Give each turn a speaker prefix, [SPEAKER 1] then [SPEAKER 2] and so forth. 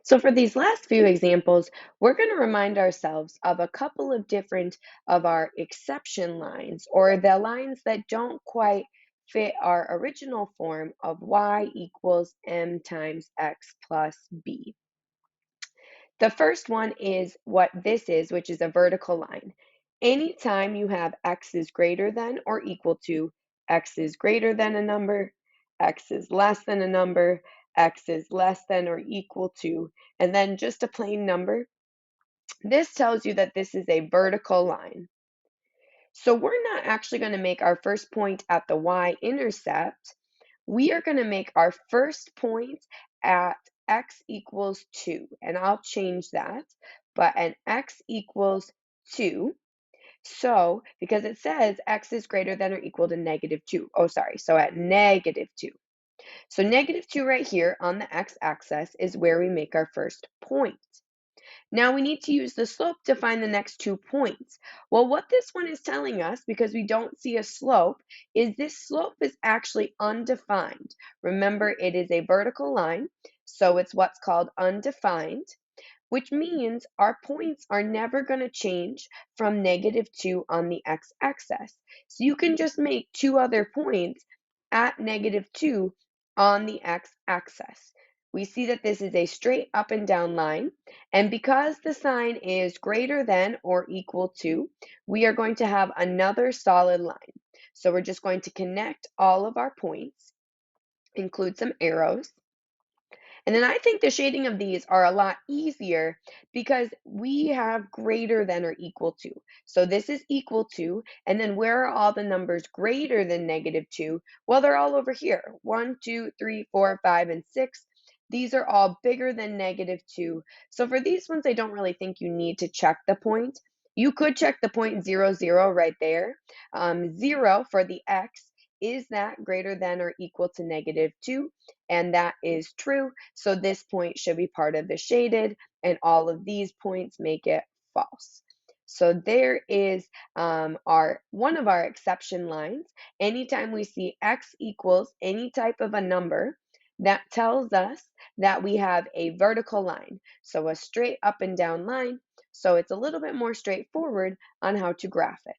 [SPEAKER 1] So for these last few examples, we're going to remind ourselves of a couple of different of our exception lines, or the lines that don't quite fit our original form of y equals m times x plus b. The first one is what this is, which is a vertical line. Anytime you have x is greater than or equal to, x is greater than a number, x is less than a number, x is less than or equal to, and then just a plain number, this tells you that this is a vertical line. So we're not actually going to make our first point at the y-intercept. We are going to make our first point at x equals 2, and I'll change that, but an x equals 2. So, because it says x is greater than or equal to negative 2. Oh, sorry, so at negative 2. So negative 2 right here on the x-axis is where we make our first point. Now we need to use the slope to find the next 2 points. Well, what this one is telling us, because we don't see a slope, is this slope is actually undefined. Remember, it is a vertical line, so it's what's called undefined, which means our points are never going to change from negative 2 on the x-axis. So you can just make 2 other points at negative 2 on the x-axis. We see that this is a straight up and down line, and because the sign is greater than or equal to, we are going to have another solid line. So we're just going to connect all of our points, include some arrows, and then I think the shading of these are a lot easier because we have greater than or equal to. So this is equal to, and then where are all the numbers greater than negative 2? Well, they're all over here. 1, 2, 3, 4, 5, and 6. These are all bigger than negative 2. So for these ones, I don't really think you need to check the point. You could check the point 0, 0 right there. 0 for the x, is that greater than or equal to negative 2? And that is true. So this point should be part of the shaded, and all of these points make it false. So there is our one of our exception lines. Anytime we see x equals any type of a number, that tells us that we have a vertical line, so a straight up and down line. So it's a little bit more straightforward on how to graph it.